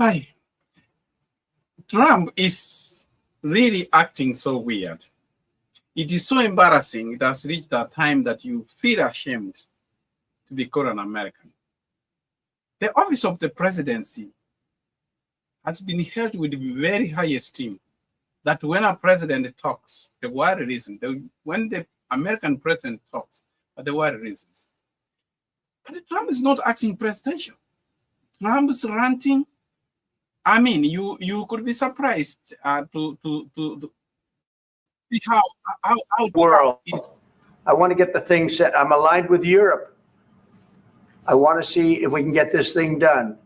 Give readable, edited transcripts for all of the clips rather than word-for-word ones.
Hi. Trump is really acting so weird. It is so embarrassing. It has reached a time that you feel ashamed to be called an American. The office of the presidency has been held with very high esteem. That when a president talks, the word reason, when the American president talks, the word reasons. But Trump is not acting presidential. Trump is ranting. I mean, you could be surprised to see how world. is. I want to get the thing set. I'm aligned with Europe. I want to see if we can get this thing done.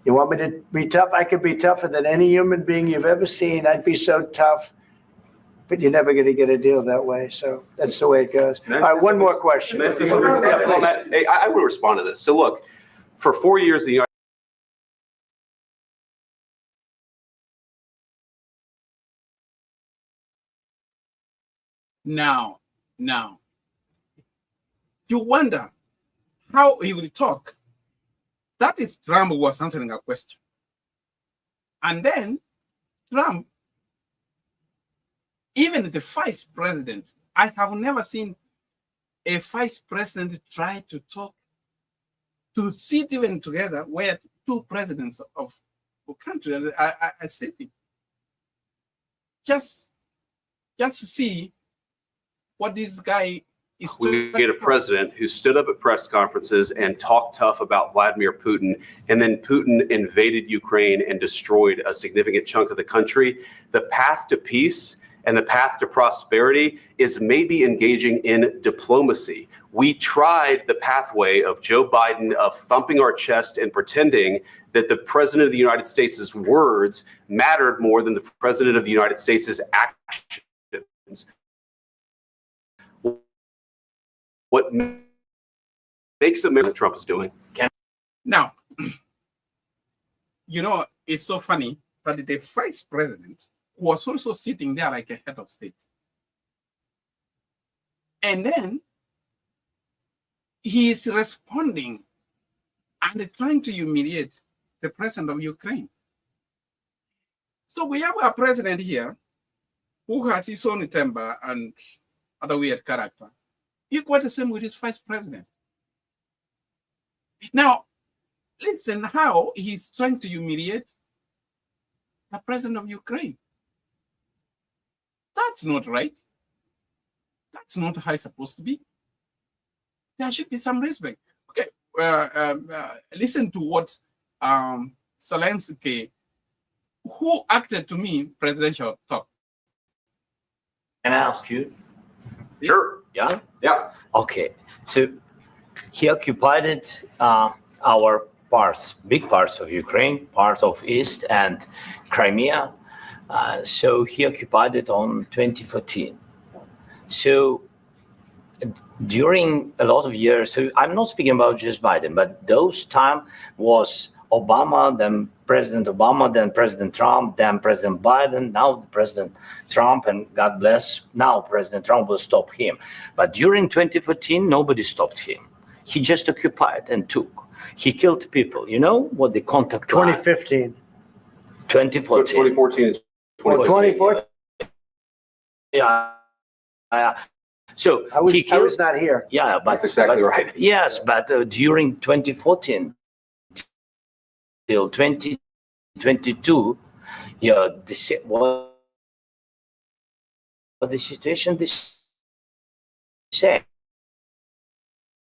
You want me to be tough? I could be tougher than any human being you've ever seen. I'd be so tough, but you're never going to get a deal that way. So that's the way it goes. All right, one more question. I will respond to this. So look, for 4 years, the United Now, you wonder how he will talk. That is Trump was answering a question. And then Trump, even the vice president, I have never seen a vice president try to talk, to sit even together where two presidents of countries are sitting. Just see what this guy is we get a president who stood up at press conferences and talked tough about Vladimir Putin, and then Putin invaded Ukraine and destroyed a significant chunk of the country. The path to peace and the path to prosperity is maybe engaging in diplomacy. We tried the pathway of Joe Biden of thumping our chest and pretending that the president of the United States' words mattered more than the president of the United States' actions. What makes America Trump is doing. Now, you know, it's so funny that the vice president was also sitting there like a head of state. And then he is responding and trying to humiliate the president of Ukraine. So we have a president here who has his own temper and other weird character. Equal the same with his vice president. Now, listen how he's trying to humiliate the president of Ukraine. That's not right. That's not how it's supposed to be. There should be some respect. Okay, listen to what Zelensky, who acted to me presidential talk. Can I ask you? Sure. Yeah? Yeah. Okay. So he occupied it, our parts, big parts of Ukraine, part of East and Crimea. So he occupied it on 2014. So during a lot of years, so I'm not speaking about just Biden, but those time was Obama, then President Obama, then President Trump, then President Biden, now President Trump, and God bless, now President Trump will stop him. But during 2014, nobody stopped him. He just occupied and took. He killed people. You know what the contact 2015. 2014. 2014 is 2014. Yeah. So I was not here. Yeah, but that's exactly right. Yes, but during 2014 till 2022, yeah, the situation the same.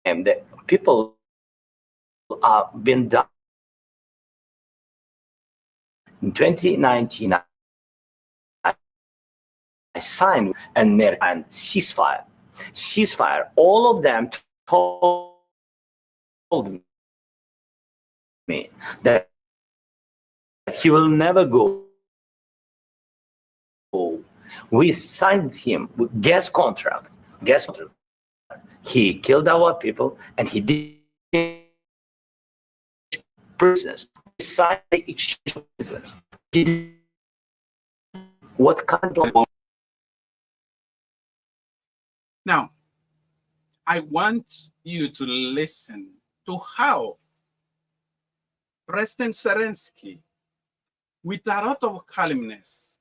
And the people are being done. In 2019, I signed an American ceasefire. All of them told me that he will never go. We signed him with gas contract. He killed our people and he did prisoners. He signed the exchange of prisoners. What kind of... Now, I want you to listen to how President Zelensky with a lot of calmness,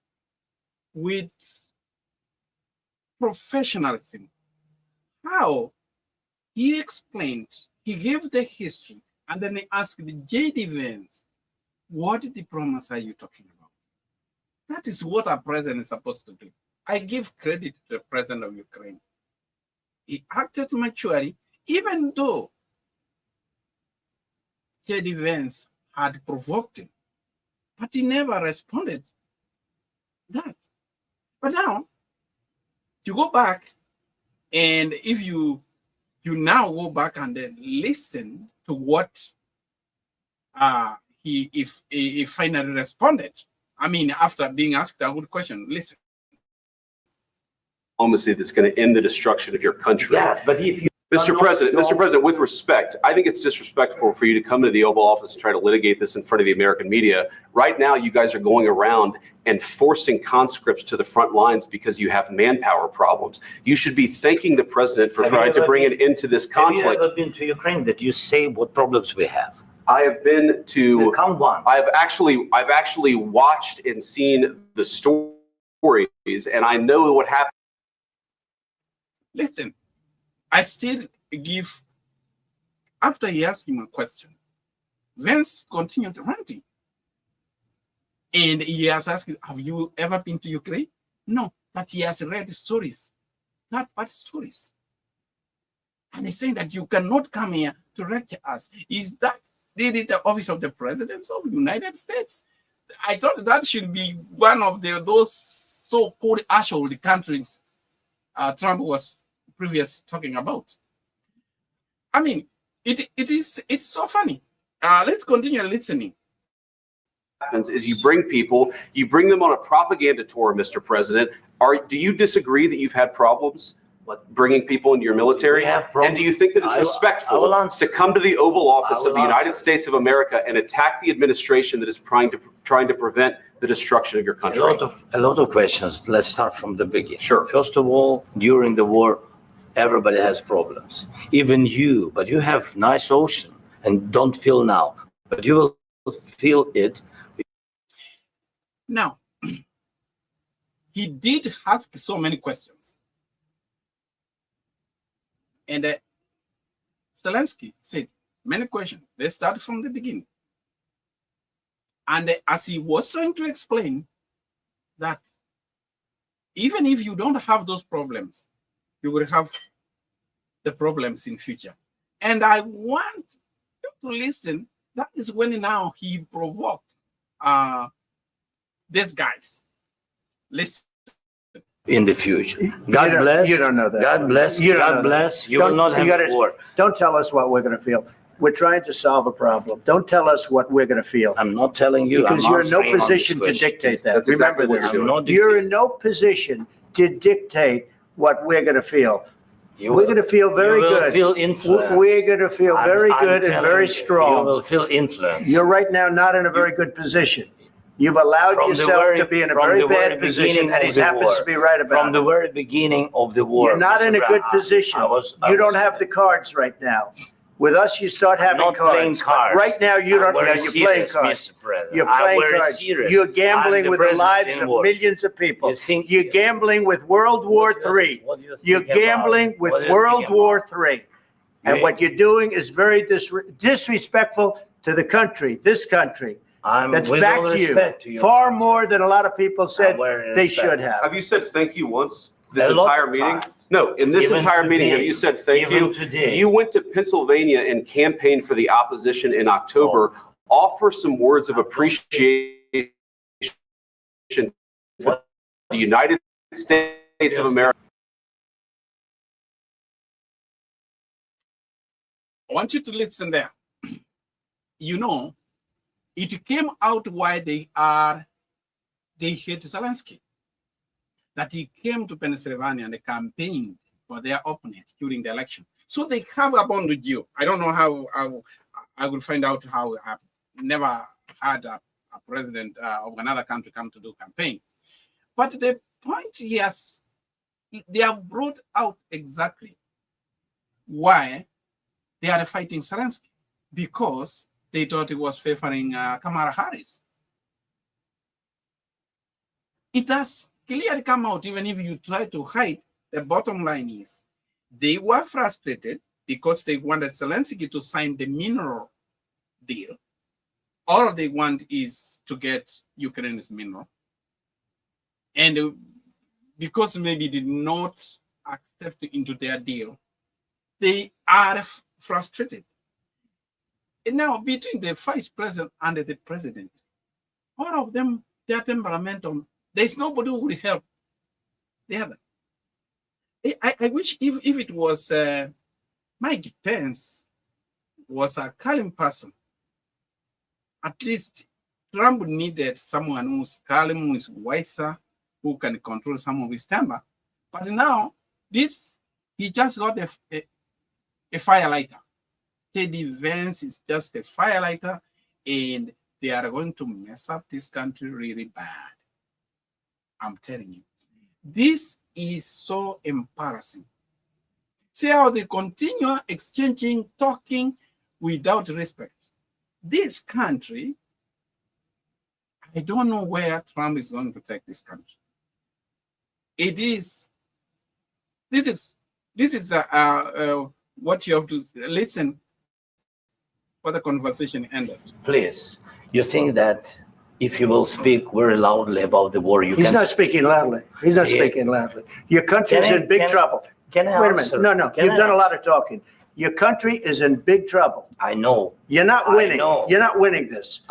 with professionalism, how he explained, he gave the history, and then he asked J.D. Vance, what diplomacy are you talking about? That is what a president is supposed to do. I give credit to the president of Ukraine. He acted maturely, even though J.D. Vance had provoked him, but he never responded that. But now, you go back, and if you now go back and then listen to what he finally responded. I mean, after being asked a good question, listen. Diplomacy that's going to end the destruction of your country. Yes, but if you Mr. President, with respect, I think it's disrespectful for you to come to the Oval Office and try to litigate this in front of the American media. Right now, you guys are going around and forcing conscripts to the front lines because you have manpower problems. You should be thanking the president for trying to bring an end to this conflict. Have you ever been to Ukraine that you say what problems we have? I have been to. Come once. I've actually watched and seen the stories, and I know what happened. Listen, I still give, after he asked him a question, Vance continued ranting. And he has asked, have you ever been to Ukraine? No, but he has read stories, third-party stories. And he's saying that you cannot come here to lecture us. Is that really the office of the president of the United States? I thought that should be one of those so-called asshole countries Trump was previously talking about. I mean, it's so funny. Let's continue listening. Happens is you bring them on a propaganda tour, Mr. President. Do you disagree that you've had problems bringing people into your military? And do you think that it's respectful to come to the Oval Office of the United States of America and attack the administration that is trying to prevent the destruction of your country? A lot of questions. Let's start from the beginning. Sure. First of all, during the war, everybody has problems. Even you, but you have nice ocean and don't feel now, but you will feel it. Now, he did ask so many questions. And Zelensky said many questions. They started from the beginning. And as he was trying to explain that even if you don't have those problems, you will have the problems in future. And I want you to listen. That is when now he provoked these guys. Listen. In the future. God bless. You don't know that. God bless. God bless. You will not have war. Don't tell us what we're going to feel. We're trying to solve a problem. Don't tell us what we're going to feel. I'm not telling you. Because you're in no position to dictate that. That's exactly what you're doing. You're in no position to dictate what we're going to feel. We're going to feel very good. You will feel influence. We're going to feel very good and very strong. You will feel influence. You're right now not in a very good position. You've allowed yourself to be in a very bad position, and he happens to be right about it. From the very beginning of the war. You're not in a good position. You don't have the cards right now. With us, you start having cards. Right now, you don't. You're playing cards. You're playing cards. You're gambling with the lives of millions of people. You're gambling with World War III. You're gambling with World War III. And what you're doing is very disrespectful to the country, this country. That's back to you far more than a lot of people said they should have. Have you said thank you once this entire meeting? No, in this entire meeting, have you said thank you? You went to Pennsylvania and campaigned for the opposition in October. Offer some words of appreciation for the United States of America. I want you to listen there. You know, it came out why they hate Zelensky. That he came to Pennsylvania and they campaigned for their opponent during the election. So they have abandoned you. I don't know how I will find out how. I've never had a president of another country come to do campaign. But the point, yes, they have brought out exactly why they are fighting Zelensky, because they thought it was favoring Kamala Harris. it has clearly come out, even if you try to hide. The bottom line is they were frustrated because they wanted Zelensky to sign the mineral deal. All they want is to get Ukraine's mineral. And because maybe did not accept into their deal, they are frustrated. And now between the vice president and the president, all of them, their temperamental, there's nobody who will help the other. I wish if it was Mike Pence was a calm person, at least Trump needed someone who's calm, who's wiser, who can control some of his temper. But now, he just got a firelighter. Teddy Vance is just a firelighter, and they are going to mess up this country really bad. I'm telling you. This is so embarrassing. See how they continue exchanging, talking without respect. This country, I don't know where Trump is going to take this country. This is what you have to listen for the conversation ended. Please, you think that if you will speak very loudly about the war, He's not speaking loudly. He's not speaking loudly. Your country is in big trouble. Can I Wait a answer? minute. No, Can you've I done a lot answer? of talking. Your country is in big trouble. I know. You're not I winning. know. You're not winning this.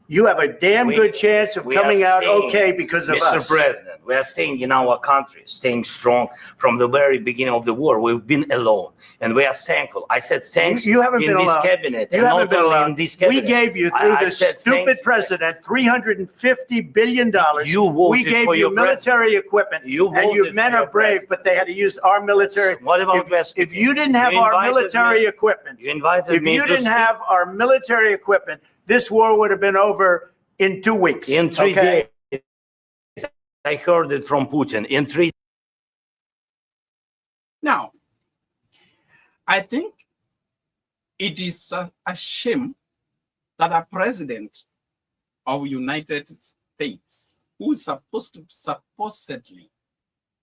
You have a damn We- good chance of we are coming out staying, okay because of Mr. us. President, we are staying in our country, staying strong from the very beginning of the war. We've been alone, and we are thankful. I said thanks You haven't in been this alone. cabinet, You and haven't not been only allowed. in this We cabinet. gave you, through I this said stupid thank- president, $350 billion. You voted We gave for you your military equipment, You and you voted men for are your brave, president. but they had to use our military. What about If you didn't have our military equipment, You invited if me you to didn't speak have our military equipment, this war would have been over in 2 weeks. in 3 okay? days. I heard it from Putin. In 3 Now, I think it is a shame that a president of United States, who is supposed to supposedly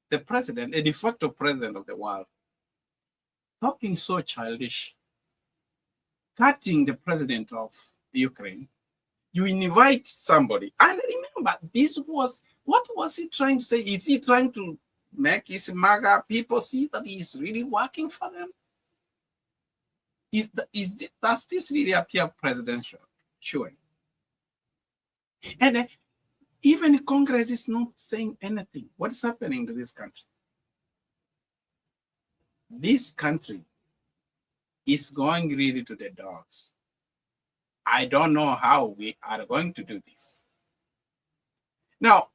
the president, a de facto president of the world, talking so childish, cutting the president of Ukraine. You invite somebody, and remember, what was he trying to say? Is he trying to make his MAGA people see that he's really working for them? Does this really appear presidential? Sure. And even Congress is not saying anything. What's happening to this country? This country is going really to the dogs. I don't know how we are going to do this. Now,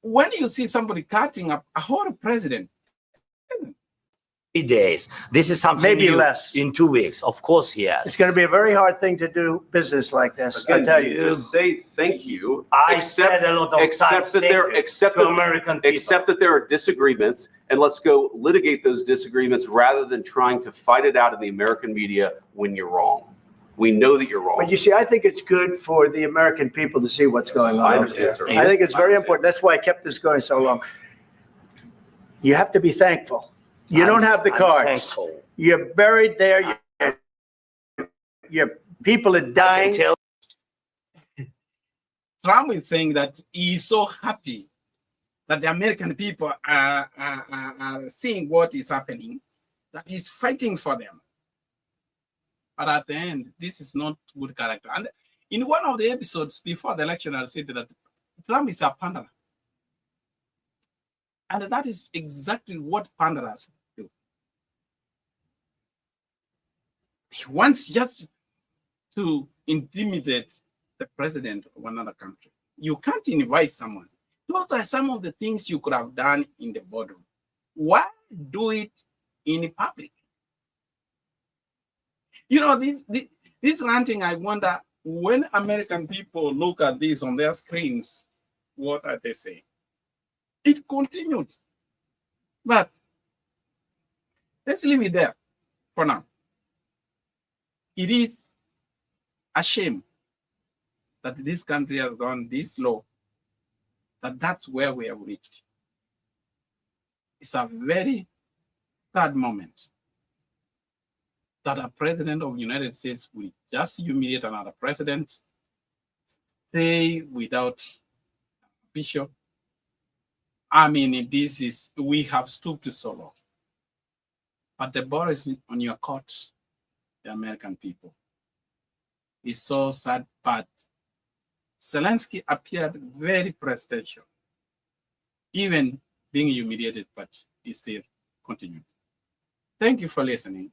when you see somebody cutting up a whole president, days. This is something Maybe new. less. In 2 weeks. Of course, yes. It's going to be a very hard thing to do business like this. I Again, tell you you. just say thank you. I said a lot of except times that there, thank you except to that, American people. except that there are disagreements, and let's go litigate those disagreements rather than trying to fight it out in the American media when you're wrong. We know that you're wrong. But you see, I think it's good for the American people to see what's going on. I over understand, there. sir. I think it's I very understand. important. That's why I kept this going so long. You have to be thankful. You don't have the I'm cards. thankful. You're buried there. Your people are I can dying. tell Trump is saying that he's so happy that the American people are seeing what is happening, that he's fighting for them. But at the end, this is not good character. And in one of the episodes before the election, I said that Trump is a panderer. And that is exactly what panderers do. He wants just to intimidate the president of another country. You can't invite someone. Those are some of the things you could have done in the boardroom. Why do it in public? You know, this ranting, I wonder, when American people look at this on their screens, what are they saying? It continued. But let's leave it there for now. It is a shame that this country has gone this low that that's where we have reached. It's a very sad moment that a president of the United States will just humiliate another president, say without official. I mean, we have stooped so low. But the ball is on your court, the American people. It's so sad, but Zelensky appeared very presidential, even being humiliated, but he still continued. Thank you for listening.